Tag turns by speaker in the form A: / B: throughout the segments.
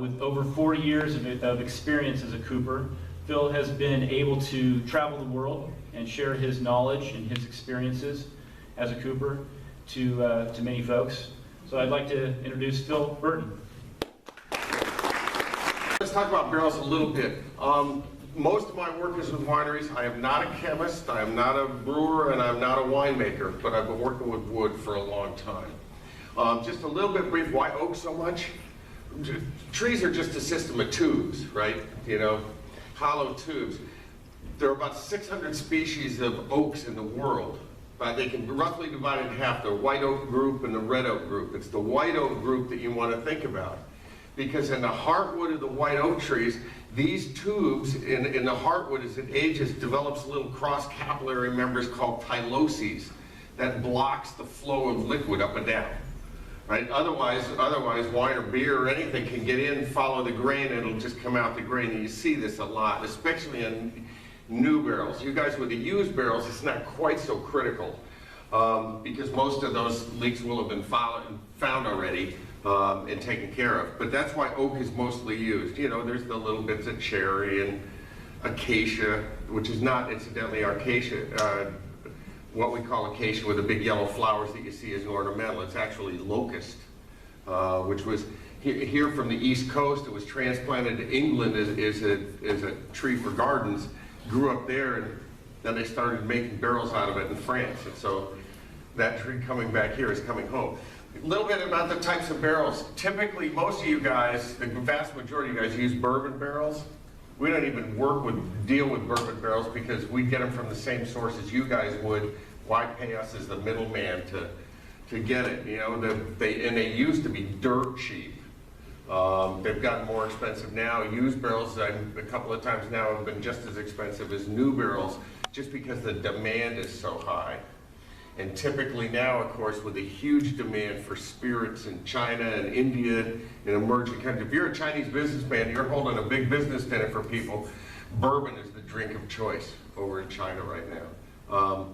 A: With over 40 years of experience as a cooper, Phil has been able to travel the world and share his knowledge and his experiences as a cooper to many folks. So I'd like to introduce Phil Burton.
B: Let's talk about barrels a little bit. Most of my work is with wineries. I am not a chemist, I am not a brewer, and I'm not a winemaker, but I've been working with wood for a long time. Just a little bit brief, why oak so much? Trees are just a system of tubes, right? You know, hollow tubes. There are about 600 species of oaks in the world. They can be roughly divided in half, the white oak group and the red oak group. It's the white oak group that you want to think about. Because in the heartwood of the white oak trees, these tubes in the heartwood, as it ages, develops little cross-capillary members called tyloses that blocks the flow of liquid up and down. Right? Otherwise, wine or beer or anything can get in, follow the grain, and it'll just come out the grain. And you see this a lot, especially in new barrels. You guys with the used barrels, it's not quite so critical because most of those leaks will have been found already and taken care of. But that's why oak is mostly used. You know, there's the little bits of cherry and acacia, which is not incidentally acacia. What we call acacia with the big yellow flowers that you see as ornamental. It's actually locust, which was here from the East Coast. It was transplanted to England as a tree for gardens. Grew up there, and then they started making barrels out of it in France. And so that tree coming back here is coming home. A little bit about the types of barrels. Typically, most of you guys, the vast majority of you guys, use bourbon barrels. We don't even deal with bourbon barrels because we get them from the same source as you guys would. Why pay us as the middleman to get it? You know, they used to be dirt cheap. They've gotten more expensive now. Used barrels, a couple of times now, have been just as expensive as new barrels, just because the demand is so high. And typically now, of course, with a huge demand for spirits in China and India and emerging countries. If you're a Chinese businessman, you're holding a big business dinner for people, bourbon is the drink of choice over in China right now.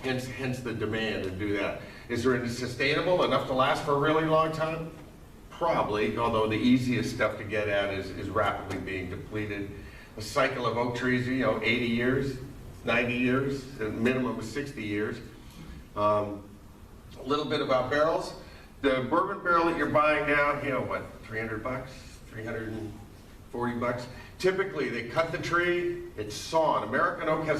B: Hence the demand to do that. Is it sustainable, enough to last for a really long time? Probably, although the easiest stuff to get at is rapidly being depleted. The cycle of oak trees, you know, 80 years, 90 years, a minimum of 60 years. A little bit about barrels. The bourbon barrel that you're buying now, you know what, 300 bucks, 340 bucks. Typically, they cut the tree, it's sawn. American oak has,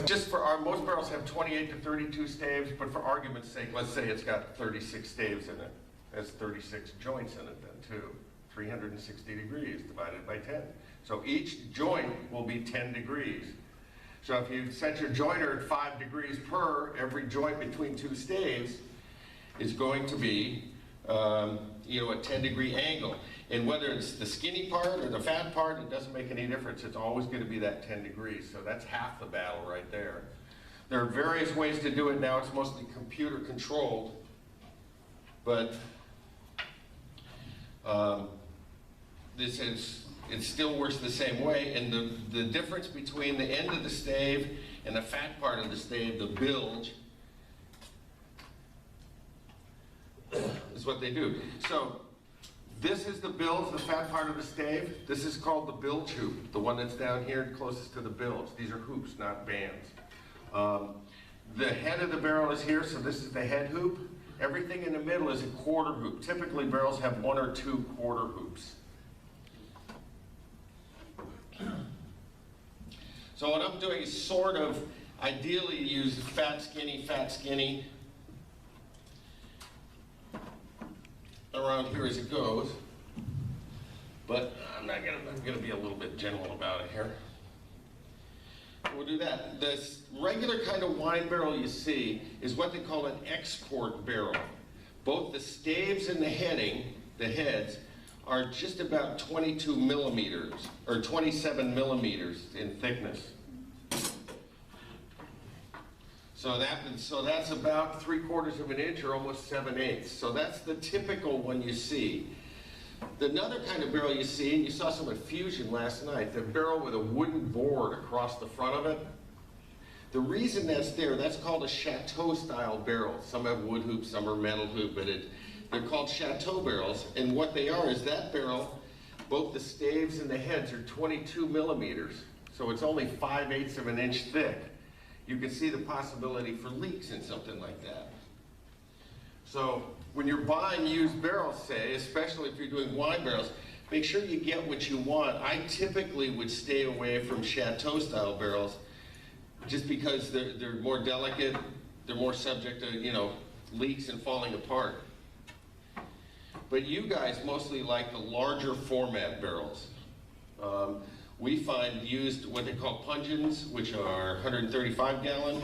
B: most barrels have 28 to 32 staves, but for argument's sake, let's say it's got 36 staves in it. That's 36 joints in it then too. 360 degrees divided by 10. So each joint will be 10 degrees. So if you set your jointer at 5 degrees per, every joint between two staves is going to be a 10-degree angle. And whether it's the skinny part or the fat part, it doesn't make any difference. It's always going to be that 10 degrees. So that's half the battle right there. There are various ways to do it now. It's mostly computer controlled. But it still works the same way, and the difference between the end of the stave and the fat part of the stave, the bilge, is what they do. So this is the bilge, the fat part of the stave. This is called the bilge hoop, the one that's down here closest to the bilge. These are hoops, not bands. The head of the barrel is here, so this is the head hoop. Everything in the middle is a quarter hoop. Typically, barrels have 1 or 2 quarter hoops. So what I'm doing is sort of, ideally use fat, skinny, around here as it goes. But I'm gonna be a little bit general about it here. We'll do that. This regular kind of wine barrel you see is what they call an export barrel. Both the staves and the heads, are just about 22 millimeters, or 27 millimeters in thickness. So that's about 3/4 of an inch, or almost 7/8. So that's the typical one you see. Another kind of barrel you see, and you saw some at Fusion last night, the barrel with a wooden board across the front of it. The reason that's there, that's called a chateau style barrel. Some have wood hoops, some are metal hoop, but they're called chateau barrels. And what they are is that barrel, Both the staves and the heads are 22 millimeters, so it's only 5/8 of an inch thick. You can see the possibility for leaks in something like that. So when you're buying used barrels, say, especially if you're doing wine barrels, make sure you get what you want. I typically would stay away from chateau style barrels just because they're more delicate, they're more subject to, you know, leaks and falling apart. But you guys mostly like the larger format barrels. We find used what they call pungeons, which are 135 gallon.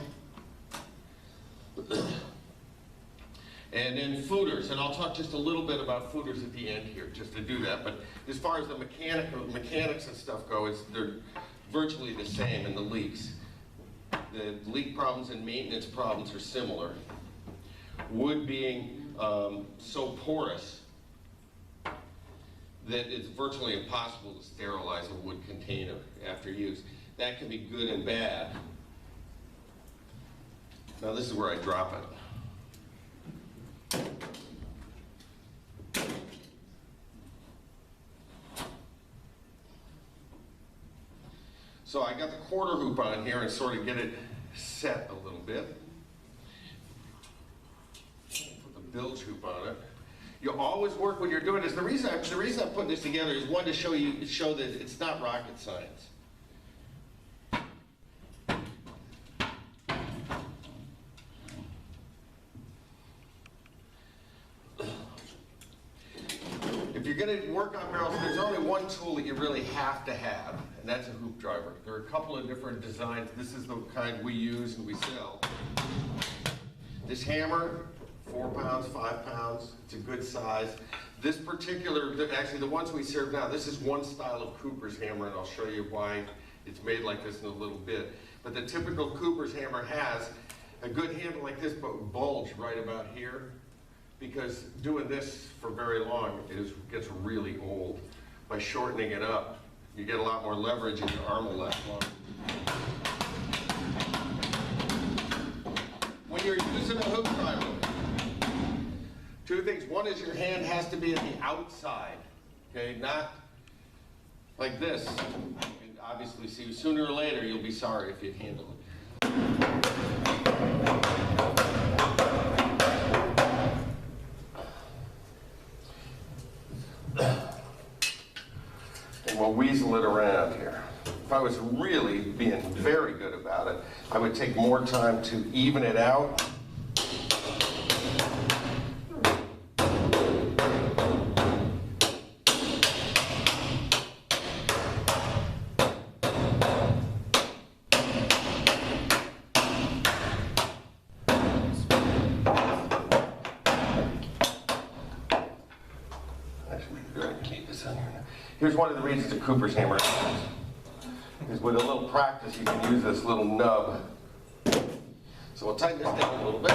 B: And then fooders, and I'll talk just a little bit about fooders at the end here, just to do that. But as far as the mechanics and stuff go, they're virtually the same in the leaks. The leak problems and maintenance problems are similar. Wood being so porous that it's virtually impossible to sterilize a wood container after use. That can be good and bad. Now this is where I drop it. So I got the quarter hoop on here and sort of get it set a little bit. Put the bilge hoop on it. You always work when you're doing this. The reason I'm putting this together is one, to show that it's not rocket science. If you're going to work on barrels, there's only one tool that you really have to have, and that's a hoop driver. There are a couple of different designs. This is the kind we use and we sell. This hammer, 4 pounds, 5 pounds, it's a good size. This particular, actually the ones we serve now, this is one style of Cooper's hammer, and I'll show you why it's made like this in a little bit. But the typical Cooper's hammer has a good handle like this, but bulge right about here. Because doing this for very long, it gets really old. By shortening it up, you get a lot more leverage and your arm will last longer. When you're using a hook driver, two things. One is your hand has to be at the outside, okay? Not like this. And obviously, see, sooner or later, you'll be sorry if you handle it. And we'll weasel it around here. If I was really being very good about it, I would take more time to even it out. Here's one of the reasons a Cooper's hammer is with a little practice you can use this little nub. So we'll tighten this down a little bit.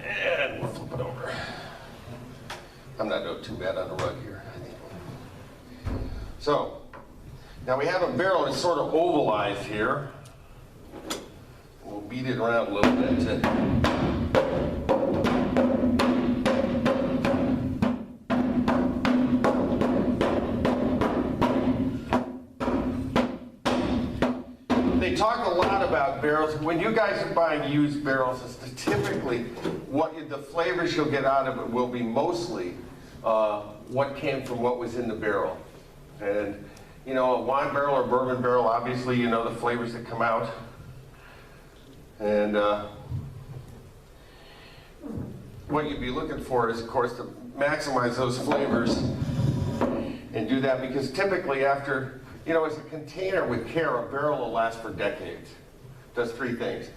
B: And we'll flip it over. I'm not doing too bad on the rug here. So now we have a barrel that's sort of ovalized here. We'll beat it around a little bit. They talk a lot about barrels. When you guys are buying used barrels, it's typically the flavors you'll get out of it will be mostly what came from what was in the barrel. And you know, a wine barrel or bourbon barrel, obviously you know the flavors that come out. And what you'd be looking for is, of course, to maximize those flavors and do that, because typically after, you know, as a container with care, a barrel will last for decades. It does three things.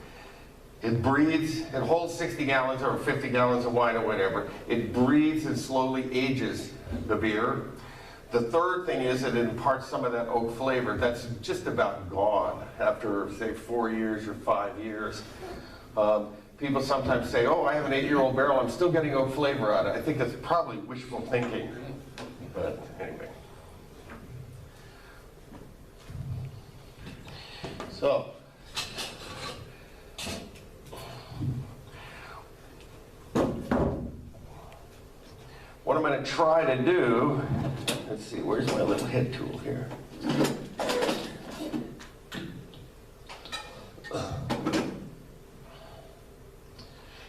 B: It breathes, it holds 60 gallons or 50 gallons of wine or whatever. It breathes and slowly ages the beer. The third thing is that it imparts some of that oak flavor that's just about gone after, say, 4 years or 5 years. People sometimes say, oh, I have an 8-year-old barrel, I'm still getting oak flavor out of it. I think that's probably wishful thinking, but anyway. So, to try to do, let's see, where's my little head tool here?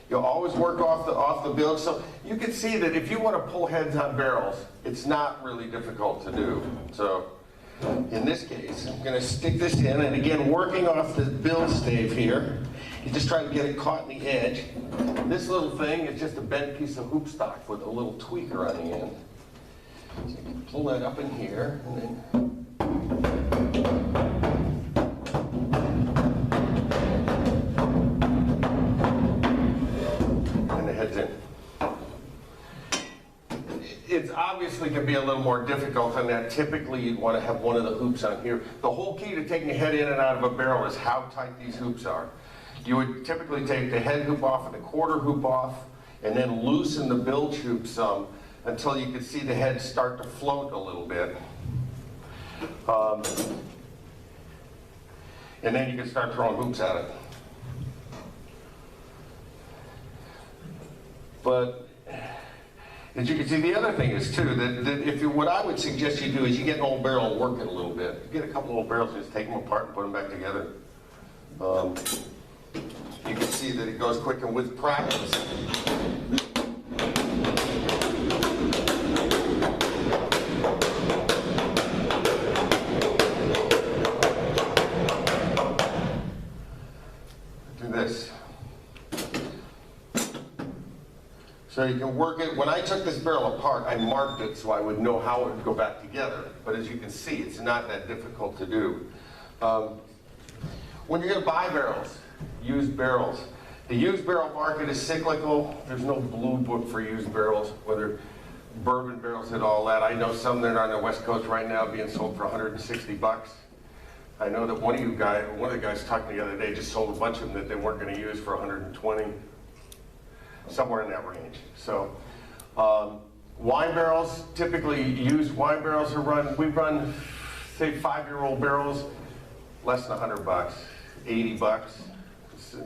B: You'll always work off the bilge. So you can see that if you want to pull heads on barrels, it's not really difficult to do. So in this case, I'm going to stick this in, and again, working off the bilge stave here, you just try to get it caught in the edge. This little thing is just a bent piece of hoop stock with a little tweaker on the end. So you can pull that up in here, and then it's obviously can be a little more difficult than that. Typically, you'd want to have one of the hoops on here. The whole key to taking a head in and out of a barrel is how tight these hoops are. You would typically take the head hoop off and the quarter hoop off, and then loosen the bilge hoop some until you can see the head start to float a little bit. And then you can start throwing hoops at it. But as you can see, the other thing is too, that if you, what I would suggest you do is you get an old barrel and work it a little bit. You get a couple old barrels and just take them apart and put them back together. You can see that it goes quick, and with practice. Do this. So you can work it. When I took this barrel apart, I marked it so I would know how it would go back together. But as you can see, it's not that difficult to do. When you're going to buy barrels, used barrels, the used barrel market is cyclical. There's no blue book for used barrels, whether bourbon barrels and all that. I know some that are on the West Coast right now being sold for 160 bucks. I know that one of the guys talking the other day just sold a bunch of them that they weren't going to use for 120. Somewhere in that range. So wine barrels, typically used wine barrels are run, we run say 5-year-old barrels, less than 100 bucks, 80 bucks,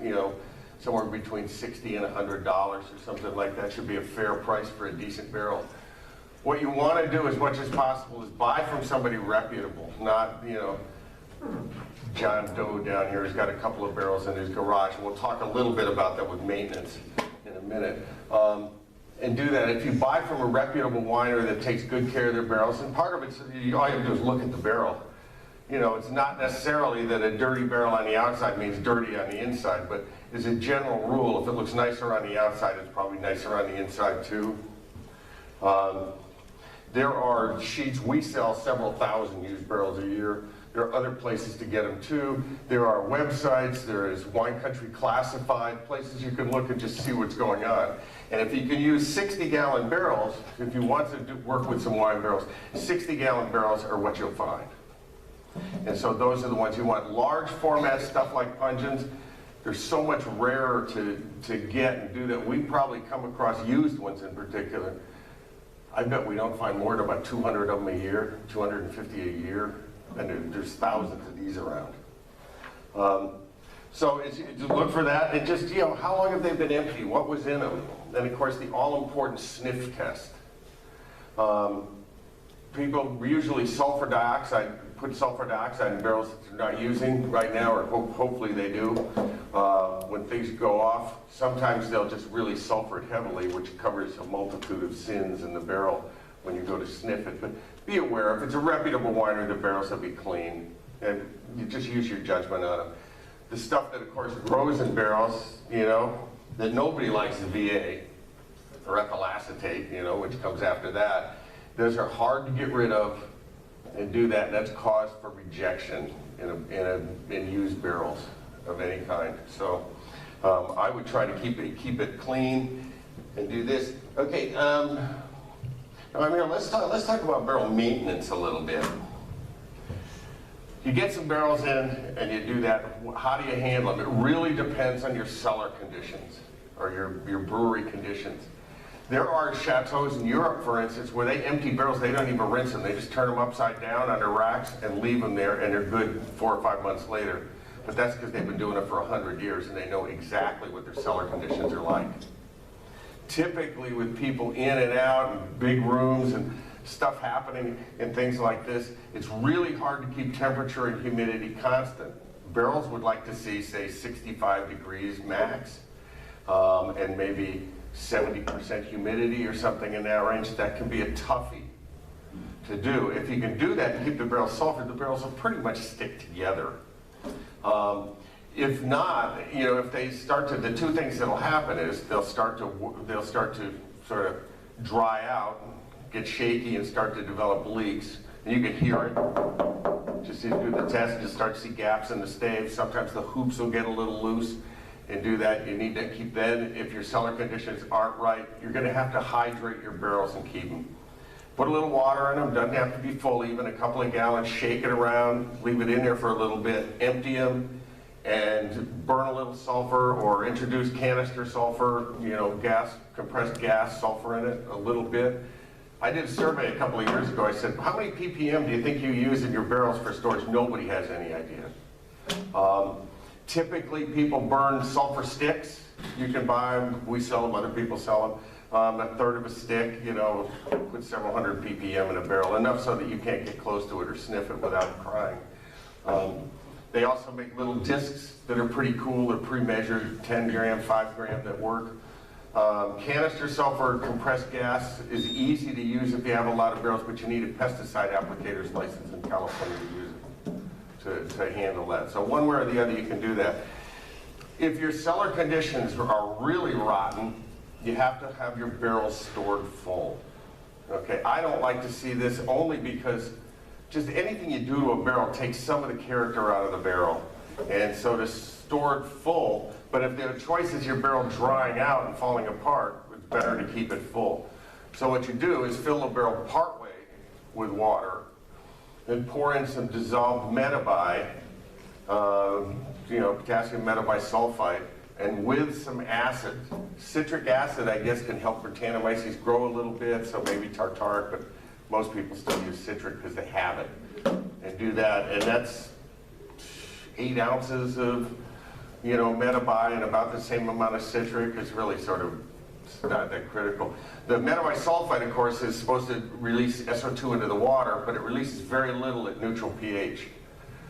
B: you know, somewhere between 60 and $100 or something like that should be a fair price for a decent barrel. What you want to do as much as possible is buy from somebody reputable, not, you know, John Doe down here has got a couple of barrels in his garage, and we'll talk a little bit about that with maintenance in a minute. And do that. If you buy from a reputable winery that takes good care of their barrels, and part of it's, all you have to do is look at the barrel. You know, it's not necessarily that a dirty barrel on the outside means dirty on the inside, but as a general rule, if it looks nicer on the outside, it's probably nicer on the inside too. There are sheets, we sell several thousand used barrels a year. There are other places to get them too. There are websites, there is Wine Country Classified, places you can look and just see what's going on. And if you can use 60-gallon barrels, if you want to work with some wine barrels, 60-gallon barrels are what you'll find. And so those are the ones you want. Large format stuff like pungeons, they're so much rarer to get and do that. We probably come across used ones in particular. I bet we don't find more than about 200 of them a year, 250 a year. And there's thousands of these around. So it's, look for that, and just, you know, how long have they been empty? What was in them? Then, of course, the all-important sniff test. People usually put sulfur dioxide in barrels that they're not using right now, or hopefully they do. When things go off, sometimes they'll just really sulfur it heavily, which covers a multitude of sins in the barrel when you go to sniff it. But be aware, if it's a reputable winery, the barrels will be clean, and you just use your judgment on them. The stuff that, of course, grows in barrels, you know, that nobody likes, the VA, or ethyl acetate, you know, which comes after that. Those are hard to get rid of and do that, and that's cause for rejection in used barrels of any kind. So I would try to keep it clean and do this. Okay. I mean, let's talk about barrel maintenance a little bit. You get some barrels in and you do that. How do you handle them? It really depends on your cellar conditions or your brewery conditions. There are chateaus in Europe, for instance, where they empty barrels, they don't even rinse them. They just turn them upside down on their racks and leave them there, and they're good 4 or 5 months later. But that's because they've been doing it for 100 years and they know exactly what their cellar conditions are like. typically with people in and out and big rooms and stuff happening and things like this, it's really hard to keep temperature and humidity constant. Barrels would like to see, say, 65 degrees max, and maybe 70% humidity or something in that range. That can be a toughie to do. If you can do that and keep the barrels sulfured, the barrels will pretty much stick together. If not, if they start to, the two things that'll happen is they'll start to sort of dry out, get shaky, and start to develop leaks. And you can hear it. Just do the test, and just start to see gaps in the staves. Sometimes the hoops will get a little loose and do that. You need to keep, then if your cellar conditions aren't right, you're going to have to hydrate your barrels and keep them. Put a little water in them, doesn't have to be full, even a couple of gallons, shake it around, leave it in there for a little bit, empty them, and burn a little sulfur or introduce canister sulfur, gas, compressed gas, sulfur in it, a little bit. I did a survey a couple of years ago. I said, how many ppm do you think you use in your barrels for storage? Nobody has any idea. Typically, people burn sulfur sticks. You can buy them, we sell them, other people sell them. A third of a stick, put several hundred ppm in a barrel, enough so that you can't get close to it or sniff it without crying. They also make little discs that are pretty cool. They're pre-measured, 10 gram, 5 gram that work. Canister sulfur compressed gas is easy to use if you have a lot of barrels, but you need a pesticide applicator's license in California to use it, to handle that. So one way or the other you can do that. If your cellar conditions are really rotten, you have to have your barrels stored full. Okay, I don't like to see this only because just anything you do to a barrel takes some of the character out of the barrel. And so to store it full, but if the choice is your barrel drying out and falling apart, it's better to keep it full. So what you do is fill the barrel partway with water, then pour in some dissolved metabi, potassium metabisulfite, and with some acid. Citric acid, I guess, can help Brettanomyces grow a little bit, so maybe tartaric, but most people still use citric because they have it. And do that, and that's 8 ounces of, metabi and about the same amount of citric. It's really it's not that critical. The metabisulfite, of course, is supposed to release SO2 into the water, but it releases very little at neutral pH.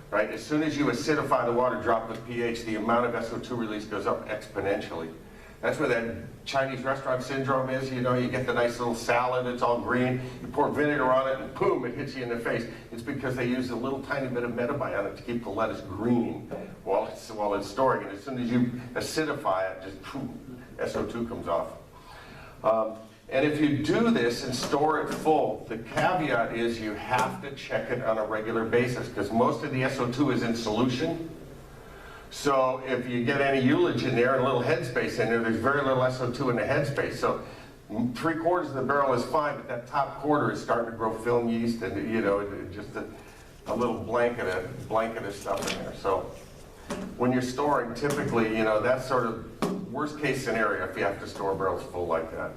B: Right? As soon as you acidify the water, drop the pH, the amount of SO2 release goes up exponentially. That's where that Chinese restaurant syndrome is. You get the nice little salad, it's all green, you pour vinegar on it, and boom, it hits you in the face. It's because they use a little tiny bit of metabi on it to keep the lettuce green while it's storing. And as soon as you acidify it, just poof, SO2 comes off. And if you do this and store it full, the caveat is you have to check it on a regular basis because most of the SO2 is in solution. So if you get any ullage in there and a little headspace in there, there's very little SO2 in the headspace. So 3/4 of the barrel is fine, but that top quarter is starting to grow film yeast and just a little blanket of stuff in there. So when you're storing, typically, that's sort of worst case scenario if you have to store barrels full like that.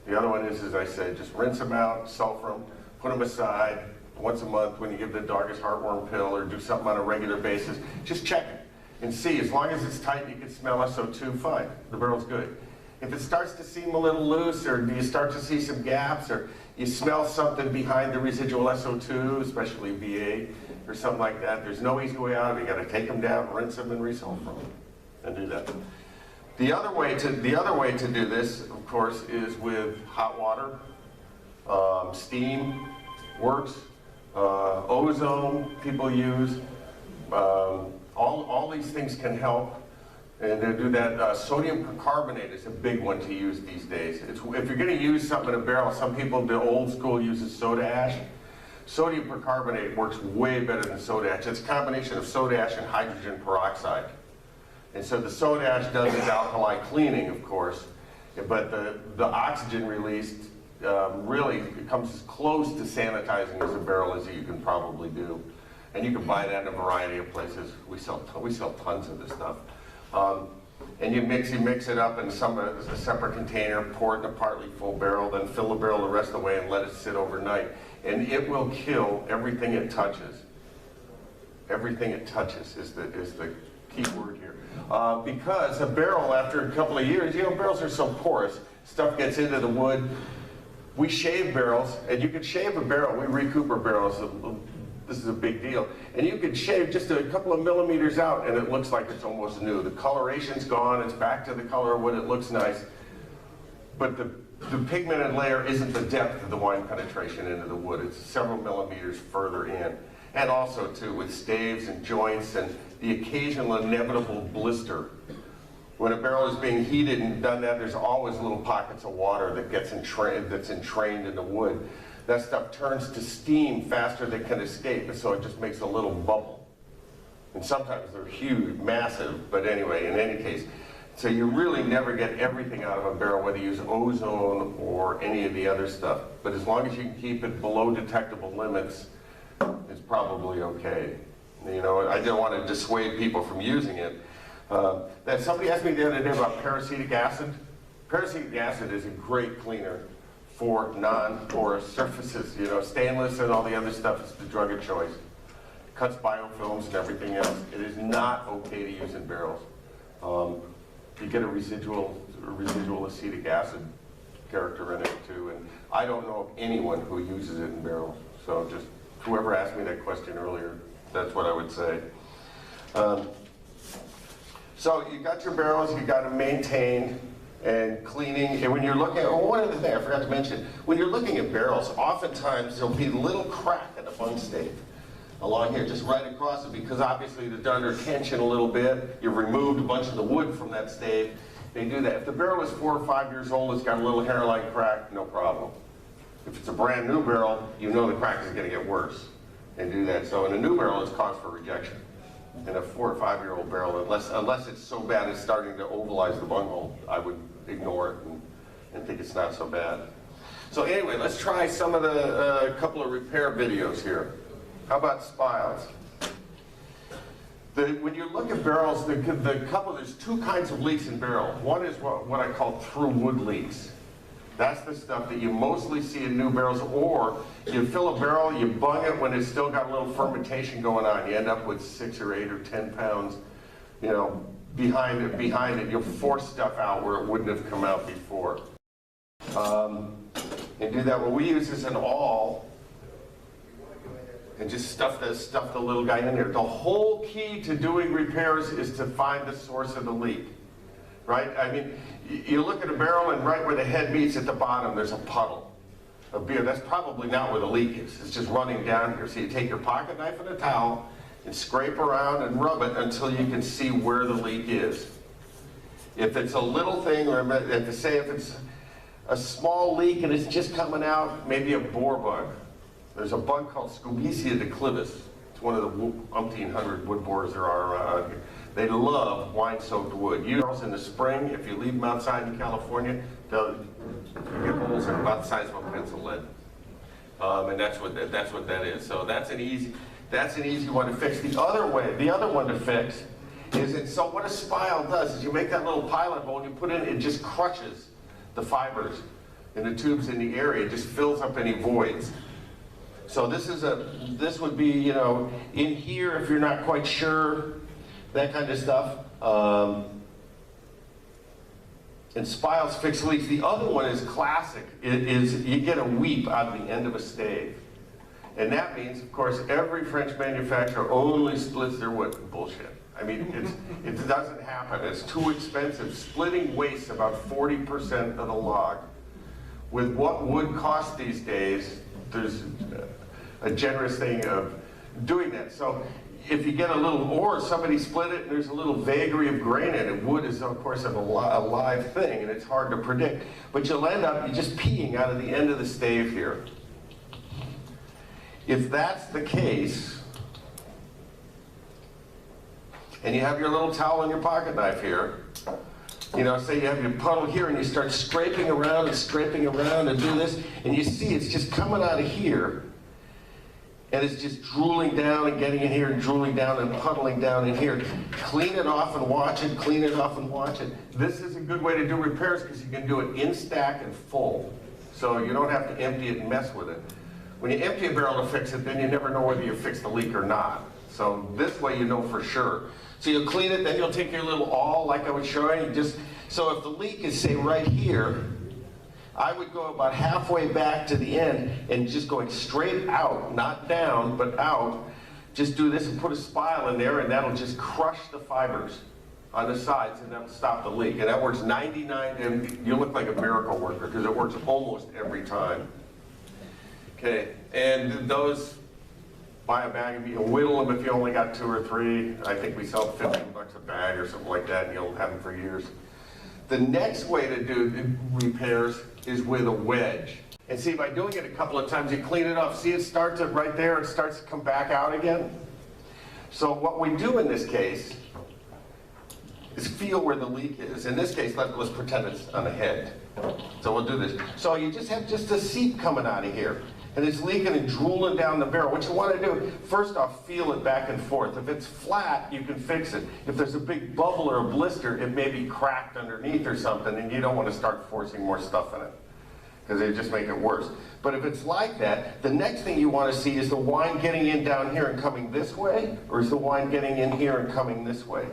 B: The other one is, as I said, just rinse them out, sulfur them, put them aside once a month when you give the darkest heartworm pill or do something on a regular basis. Just check it and see. As long as it's tight and you can smell SO2, fine. The barrel's good. If it starts to seem a little loose or you start to see some gaps or you smell something behind the residual SO2, especially VA or something like that, there's no easy way out of it. You got to take them down, rinse them, and resulfur them, and do that. The other way to do this, of course, is with hot water. Steam works. Ozone people use. All these things can help. And they do that. Sodium percarbonate is a big one to use these days. If you're going to use something in a barrel, some people, the old school, uses soda ash. Sodium percarbonate works way better than soda ash. It's a combination of soda ash and hydrogen peroxide. And so the soda ash does its alkali cleaning, of course, but the oxygen released really comes as close to sanitizing as a barrel as you can probably do. And you can buy that in a variety of places. We sell tons of this stuff. And you mix it up in a separate container, pour it in a partly full barrel, then fill the barrel the rest of the way and let it sit overnight. And it will kill everything it touches. Everything it touches is the key word here. Because a barrel, after a couple of years, barrels are so porous, stuff gets into the wood. We shave barrels, and you can shave a barrel. We recooper barrels. This is a big deal. And you can shave just a couple of millimeters out, and it looks like it's almost new. The coloration's gone. It's back to the color of wood. It looks nice. But the pigmented layer isn't the depth of the wine penetration into the wood. It's several millimeters further in. And also, too, with staves and joints and the occasional inevitable blister. When a barrel is being heated and done that, there's always little pockets of water that that's entrained in the wood. That stuff turns to steam faster than it can escape, and so it just makes a little bubble. And sometimes they're huge, massive, but anyway, in any case. So you really never get everything out of a barrel, whether you use ozone or any of the other stuff. But as long as you can keep it below detectable limits, it's probably okay. You know, I don't want to dissuade people from using it. That somebody asked me the other day about peracetic acid. Peracetic acid is a great cleaner for non-porous surfaces. You know, stainless and all the other stuff is the drug of choice. It cuts biofilms and everything else. It is not okay to use in barrels. You get a residual acetic acid character in it too, and I don't know of anyone who uses it in barrels. So just whoever asked me that question earlier, that's what I would say. So you got your barrels, you got to maintain and cleaning. And when you're looking at, one other thing I forgot to mention, when you're looking at barrels, oftentimes there'll be a little crack in the bung stave along here, just right across it, because obviously they're under tension a little bit. You've removed a bunch of the wood from that stave. They do that. If the barrel is 4 or 5 years old, it's got a little hairline crack, no problem. If it's a brand new barrel, you know the crack is going to get worse and do that. So in a new barrel, it's cause for rejection. In a 4 or 5 year old barrel, unless it's so bad it's starting to ovalize the bunghole, I would ignore it and think it's not so bad. So anyway, let's try some of the couple of repair videos here. How about spiles? When you look at barrels, there's two kinds of leaks in barrels. One is what I call through wood leaks. That's the stuff that you mostly see in new barrels, or you fill a barrel, you bung it when it's still got a little fermentation going on. You end up with 6 or 8 or 10 pounds, you know, behind it. You'll force stuff out where it wouldn't have come out before. And do that. What we use is an awl, and just stuff the little guy in there. The whole key to doing repairs is to find the source of the leak. Right? I mean, you look at a barrel and right where the head meets at the bottom, there's a puddle of beer. That's probably not where the leak is. It's just running down here. So you take your pocket knife and a towel and scrape around and rub it until you can see where the leak is. If it's a little thing, or if it's a small leak and it's just coming out, maybe a boar bug. There's a bug called Scobesia declivis. It's one of the umpteen hundred wood borers there are around here. They love wine-soaked wood. Barrels in the spring, if you leave them outside in California, they'll get holes that are about the size of a pencil lead, and that's what that is. So that's an easy one to fix. The other one to fix is so what a spile does is you make that little pilot hole and you put in, it just crushes the fibers and the tubes in the area. It just fills up any voids. So this would be, you know, in here if you're not quite sure. That kind of stuff. And spiles fix leaks. The other one is classic. It is you get a weep out of the end of a stave. And that means, of course, every French manufacturer only splits their wood. Bullshit. I mean, it doesn't happen. It's too expensive. Splitting wastes about 40% of the log. With what wood costs these days, there's a generous thing of doing that. So if you get a little, or somebody split it and there's a little vagary of grain in it, wood is of course a live thing and it's hard to predict, but you'll end up just peeing out of the end of the stave here. If that's the case, and you have your little towel and your pocket knife here, you know, say you have your puddle here and you start scraping around and do this, and you see it's just coming out of here, and it's just drooling down and getting in here and drooling down and puddling down in here. Clean it off and watch it, clean it off and watch it. This is a good way to do repairs because you can do it in stack and full. So you don't have to empty it and mess with it. When you empty a barrel to fix it, then you never know whether you fixed the leak or not. So this way you know for sure. So you'll clean it, then you'll take your little awl like I was showing you. So if the leak is, say, right here, I would go about halfway back to the end and just going straight out, not down, but out. Just do this and put a spile in there, and that'll just crush the fibers on the sides, and that'll stop the leak. And that works 99, and you look like a miracle worker because it works almost every time. Okay, and those, buy a bag, you can whittle them if you only got 2 or 3. I think we sell 15 bucks a bag or something like that, and you'll have them for years. The next way to do repairs is with a wedge. And see, by doing it a couple of times, you clean it off. See, it starts right there, it starts to come back out again. So what we do in this case is feel where the leak is. In this case, let's pretend it's on the head. So we'll do this. So you just have just a seep coming out of here. And it's leaking and drooling down the barrel. What you want to do, first off, feel it back and forth. If it's flat, you can fix it. If there's a big bubble or a blister, it may be cracked underneath or something, and you don't want to start forcing more stuff in it, because they just make it worse. But if it's like that, the next thing you want to see is the wine getting in down here and coming this way, or is the wine getting in here and coming this way?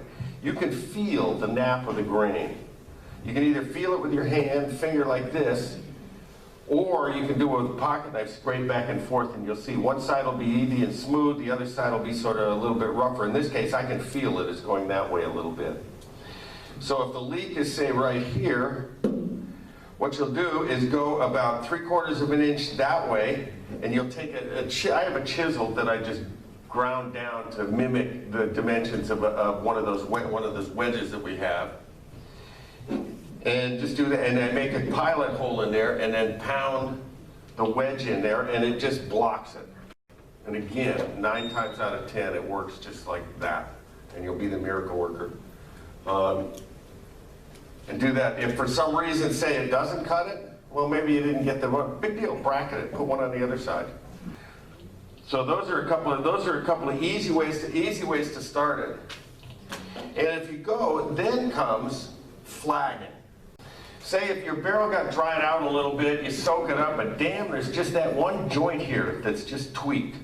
B: You can feel the nap of the grain. You can either feel it with your hand, finger like this, or you can do it with a pocket knife, scrape back and forth, and you'll see one side will be easy and smooth, the other side will be sort of a little bit rougher. In this case, I can feel it. It's going that way a little bit. So if the leak is, say, right here, what you'll do is go about 3/4 of an inch that way, and you'll take I have a chisel that I just ground down to mimic the dimensions of one of those wedges that we have. And just do that, and then make a pilot hole in there, and then pound the wedge in there, and it just blocks it. And again, 9 times out of 10, it works just like that, and you'll be the miracle worker. And do that. If for some reason, say it doesn't cut it, well, maybe you didn't get the one. Big deal, bracket it, put one on the other side. So those are a couple of easy ways to start it. And if you go, then comes flagging. Say if your barrel got dried out a little bit, you soak it up, but damn, there's just that one joint here that's just tweaked.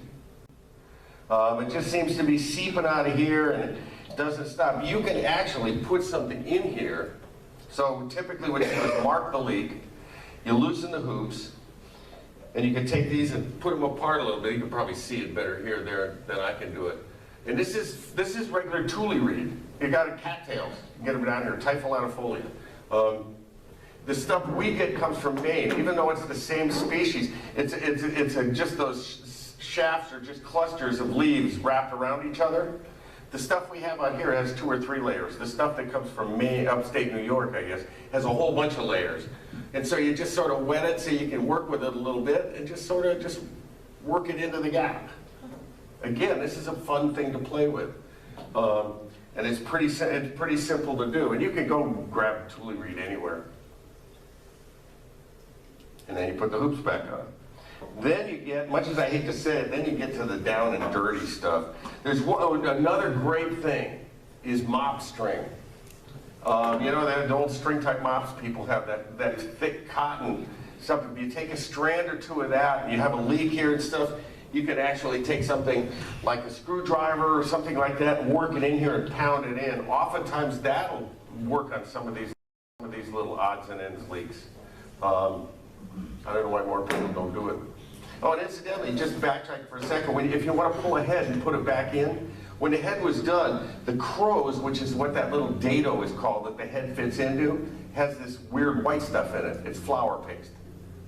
B: It just seems to be seeping out of here and it doesn't stop. You can actually put something in here. So typically what you do is mark the leak, you loosen the hoops, and you can take these and put them apart a little bit. You can probably see it better here there than I can do it. And this is regular Thule reed. You got a cattails. You get them down here, Typholanifolia. The stuff we get comes from Maine, even though it's the same species. It's just those shafts or just clusters of leaves wrapped around each other. The stuff we have out here has 2 or 3 layers. The stuff that comes from Maine, upstate New York, I guess, has a whole bunch of layers. And so you just sort of wet it so you can work with it a little bit and just sort of just work it into the gap. Again, this is a fun thing to play with. And it's pretty simple to do. And you can go grab Thule reed anywhere. And then you put the hoops back on. Then you get, much as I hate to say it, then you get to the down and dirty stuff. There's another great thing is mop string. You know, the old string type mops people have, that thick cotton stuff. If you take a strand or 2 of that, and you have a leak here and stuff, you can actually take something like a screwdriver or something like that and work it in here and pound it in. Oftentimes that'll work on some of these little odds and ends leaks. I don't know why more people don't do it. Oh, and incidentally, just backtrack for a second. If you want to pull a head and put it back in, when the head was done, the crows, which is what that little dado is called that the head fits into, has this weird white stuff in it. It's flour paste.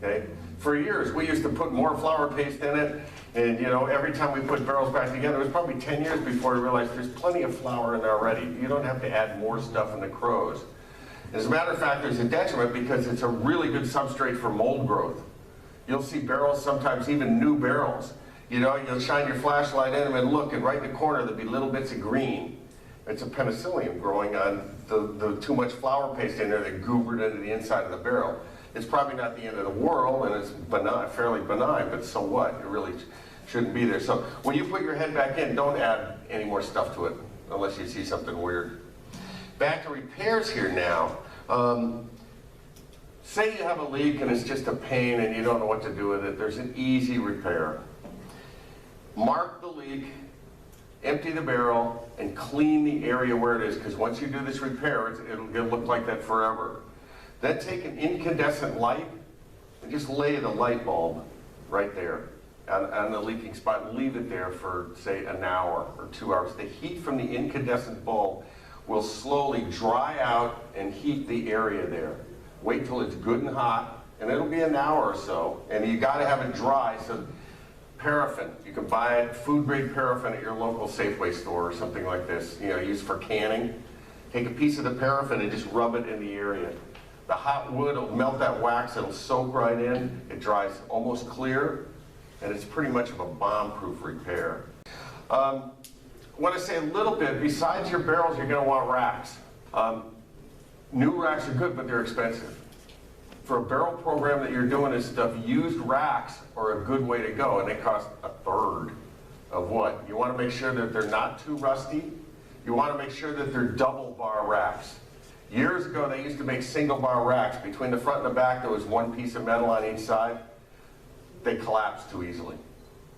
B: Okay? For years, we used to put more flour paste in it, and you know, every time we put barrels back together, it was probably 10 years before we realized there's plenty of flour in there already. You don't have to add more stuff in the crows. As a matter of fact, there's a detriment because it's a really good substrate for mold growth. You'll see barrels, sometimes even new barrels. You know, you'll shine your flashlight in them and look, and right in the corner there'll be little bits of green. It's a penicillium growing on the too much flour paste in there that goobered into the inside of the barrel. It's probably not the end of the world, and it's benign, fairly benign, but so what? It really shouldn't be there. So when you put your head back in, don't add any more stuff to it, unless you see something weird. Back to repairs here now. Say you have a leak and it's just a pain and you don't know what to do with it. There's an easy repair. Mark the leak, empty the barrel, and clean the area where it is, because once you do this repair, it'll look like that forever. Then take an incandescent light and just lay the light bulb right there on the leaking spot and leave it there for, say, an hour or 2 hours. The heat from the incandescent bulb will slowly dry out and heat the area there. Wait till it's good and hot, and it'll be an hour or so, and you gotta have it dry. So paraffin, you can buy food grade paraffin at your local Safeway store or something like this, you know, used for canning. Take a piece of the paraffin and just rub it in the area. The hot wood will melt that wax, it'll soak right in, it dries almost clear, and it's pretty much of a bomb-proof repair. I want to say a little bit, besides your barrels, you're going to want racks. New racks are good, but they're expensive. For a barrel program that you're doing this stuff, used racks are a good way to go, and they cost a third of what? You want to make sure that they're not too rusty. You want to make sure that they're double bar racks. Years ago, they used to make single bar racks. Between the front and the back, there was one piece of metal on each side. They collapse too easily.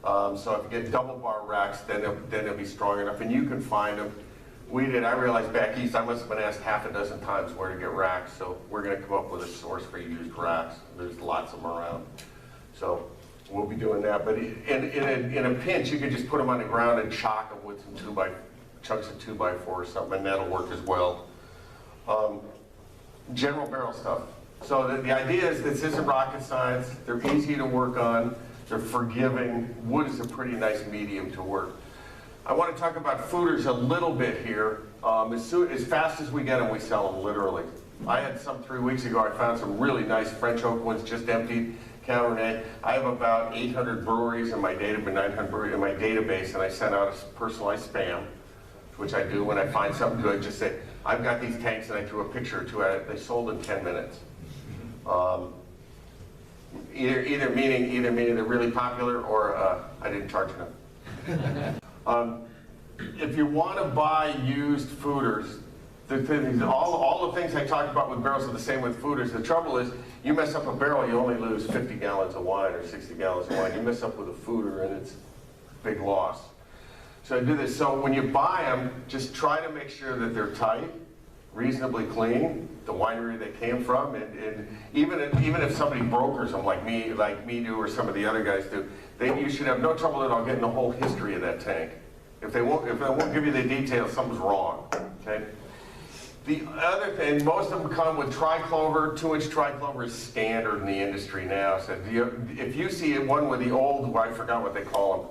B: So if you get double bar racks, then they'll be strong enough, and you can find them. We did. I realized back east, I must have been asked half a dozen times where to get racks, so we're going to come up with a source for used racks. There's lots of them around. So we'll be doing that. But in a pinch, you could just put them on the ground and chock them with some chunks of 2x4 or something, and that'll work as well. General barrel stuff. So the idea is this isn't rocket science. They're easy to work on. They're forgiving. Wood is a pretty nice medium to work. I want to talk about fooders a little bit here. As fast as we get them, we sell them literally. I had some 3 weeks ago. I found some really nice French oak ones just emptied. Cabernet. I have about 800 breweries in my database, 900 breweries in my database, and I send out a personalized spam, which I do when I find something good. Just say, I've got these tanks, and I threw a picture or two at it. They sold in 10 minutes. Either meaning they're really popular, or I didn't charge enough. If you want to buy used fooders, all the things I talked about with barrels are the same with fooders. The trouble is, you mess up a barrel, you only lose 50 gallons of wine or 60 gallons of wine. You mess up with a fooder, and it's a big loss. So I do this. So when you buy them, just try to make sure that they're tight, reasonably clean, the winery they came from, and even if somebody brokers them like me do, or some of the other guys do, then you should have no trouble at all getting the whole history of that tank. If they won't give you the details, something's wrong. Okay. The other thing, most of them come with triclover. 2-inch triclover is standard in the industry now. So if you see one with the old, I forgot what they call them,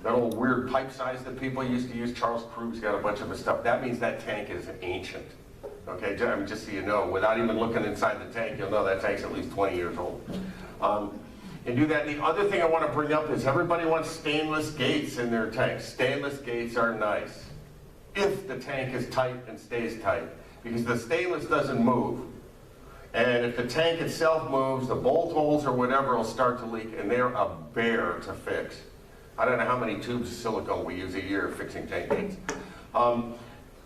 B: that old weird pipe size that people used to use, Charles Krug's got a bunch of his stuff. That means that tank is ancient. Okay, just so you know, without even looking inside the tank, you'll know that tank's at least 20 years old. And do that. The other thing I want to bring up is everybody wants stainless gates in their tanks. Stainless gates are nice if the tank is tight and stays tight, because the stainless doesn't move. And if the tank itself moves, the bolt holes or whatever will start to leak, and they're a bear to fix. I don't know how many tubes of silicone we use a year fixing tank gates.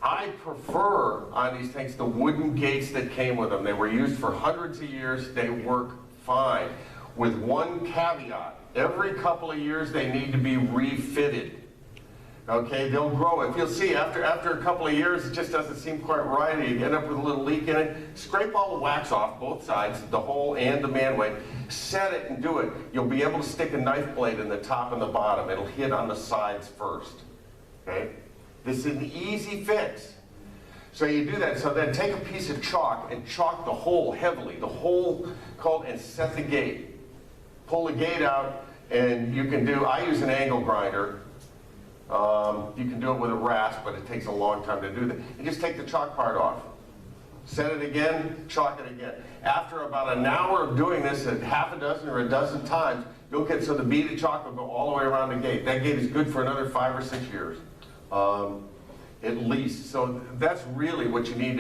B: I prefer on these tanks the wooden gates that came with them. They were used for hundreds of years. They work fine, with one caveat. Every couple of years they need to be refitted. Okay, they'll grow. If you'll see, after a couple of years, it just doesn't seem quite right. You end up with a little leak in it. Scrape all the wax off both sides, the hole and the manway. Set it and do it. You'll be able to stick a knife blade in the top and the bottom. It'll hit on the sides first. Okay? This is an easy fix. So you do that. So then take a piece of chalk and chalk the hole heavily. The hole and set the gate. Pull the gate out, and you can do, I use an angle grinder. You can do it with a rasp, but it takes a long time to do that. You just take the chalk part off. Set it again, chalk it again. After about an hour of doing this at half a dozen or a dozen times, you'll get, so the bead of chalk will go all the way around the gate. That gate is good for another 5 or 6 years. At least. So that's really what you need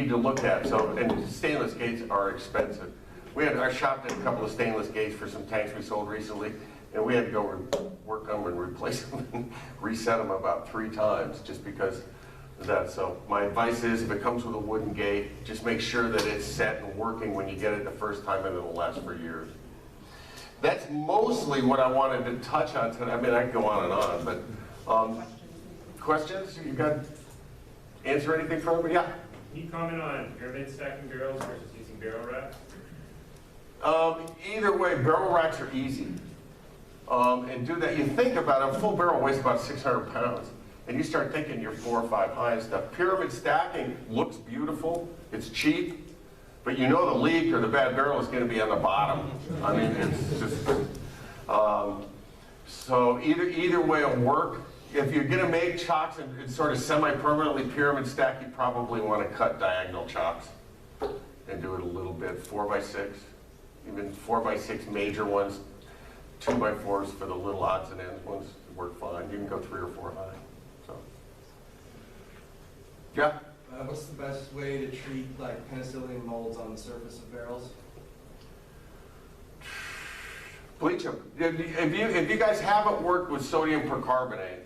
B: to look at. So, and stainless gates are expensive. I shopped at a couple of stainless gates for some tanks we sold recently, and we had to go work them and replace them and reset them about 3 times just because of that. So my advice is, if it comes with a wooden gate, just make sure that it's set and working when you get it the first time, and it'll last for years. That's mostly what I wanted to touch on today. I mean, I could go on and on, but questions? You got answer anything for everybody? Yeah?
C: Can you comment on pyramid stacking barrels versus using barrel racks?
B: Either way, barrel racks are easy. And do that, you think about it, a full barrel weighs about 600 pounds. And you start thinking you're 4 or 5 high and stuff. Pyramid stacking looks beautiful, it's cheap, but you know the leak or the bad barrel is gonna be on the bottom. I mean, it's just, so either way will work. If you're gonna make chocks and sort of semi-permanently pyramid stack, you probably wanna cut diagonal chocks and do it a little bit, 4x6, even 4x6 major ones, 2x4s for the little odds and ends ones work fine. You can go 3 or 4 high. So, yeah.
C: What's the best way to treat like penicillium molds on the surface of barrels?
B: Bleach them. If you guys haven't worked with sodium percarbonate,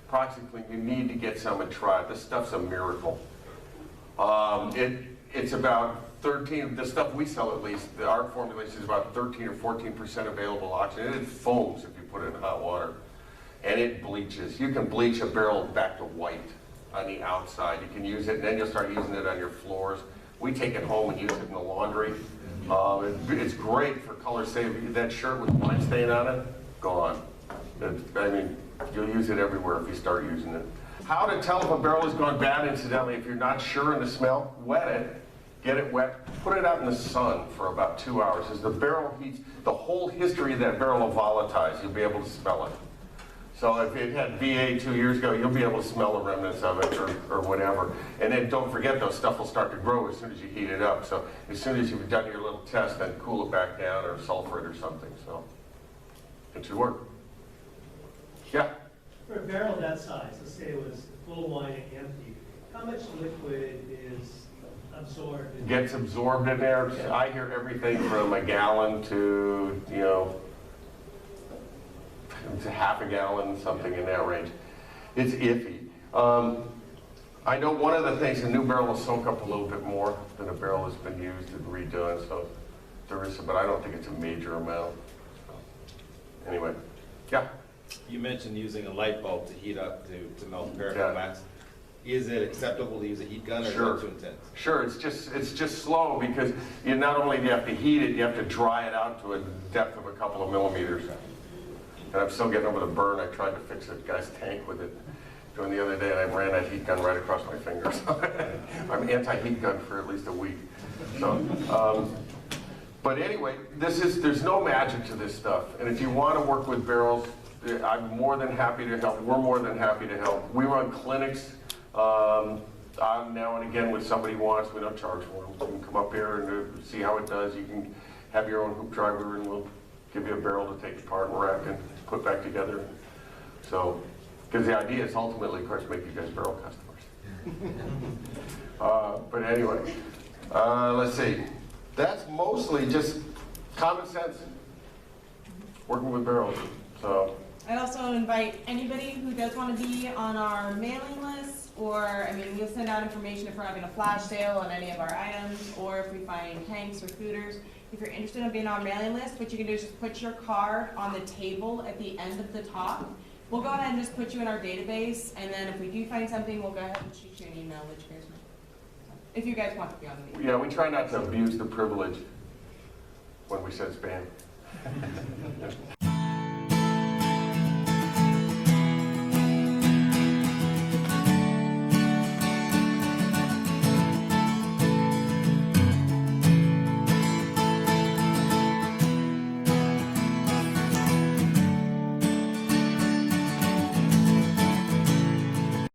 B: practically you need to get some and try it. This stuff's a miracle. It's about 13, the stuff we sell at least, our formulation is about 13 or 14% available oxygen. It foams if you put it in hot water. And it bleaches. You can bleach a barrel back to white on the outside. You can use it, and then you'll start using it on your floors. We take it home and use it in the laundry. It's great for color saving. That shirt with wine stain on it, gone. I mean, you'll use it everywhere if you start using it. How to tell if a barrel has gone bad, incidentally, if you're not sure in the smell, wet it. Get it wet, put it out in the sun for about 2 hours. As the barrel heats, the whole history of that barrel will volatilize. You'll be able to smell it. So if it had VA 2 years ago, you'll be able to smell the remnants of it or whatever. And then don't forget, though, stuff will start to grow as soon as you heat it up. So as soon as you've done your little test, then cool it back down or sulfur it or something. So it should work. Yeah?
D: For a barrel that size, let's say it was full of wine and empty, how much liquid is absorbed?
B: Gets absorbed in there. I hear everything from a gallon to, you know, to half a gallon, something in that range. It's iffy. I know one of the things, a new barrel will soak up a little bit more than a barrel that's been used and redone, so there is, but I don't think it's a major amount. So, anyway, yeah.
E: You mentioned using a light bulb to heat up to melt paraffin
B: Yeah.
E: wax. Is it acceptable to use a heat gun or
B: Sure.
E: is it too intense?
B: Sure, it's just slow because you not only do you have to heat it, you have to dry it out to a depth of a couple of millimeters. And I'm still getting over the burn. I tried to fix a guy's tank with it during the other day, and I ran that heat gun right across my fingers. I'm anti-heat gun for at least a week. So, but anyway, there's no magic to this stuff. And if you want to work with barrels, I'm more than happy to help. We're more than happy to help. We run clinics now and again when somebody wants. We don't charge for them. You can come up here and see how it does. You can have your own hoop driver, and we'll give you a barrel to take apart and rack and put back together. So, because the idea is ultimately, of course, make you guys barrel customers. But anyway, let's see. That's mostly just common sense, working with barrels. So.
F: I'd also invite anybody who does want to be on our mailing list, or, I mean, we'll send out information if we're having a flash sale on any of our items, or if we find tanks or fooders. If you're interested in being on our mailing list, what you can do is just put your card on the table at the end of the talk. We'll go ahead and just put you in our database, and then if we do find something, we'll go ahead and shoot you an email, which you guys know. If you guys want to be on the meeting.
B: Yeah, we try not to abuse the privilege when we said spam.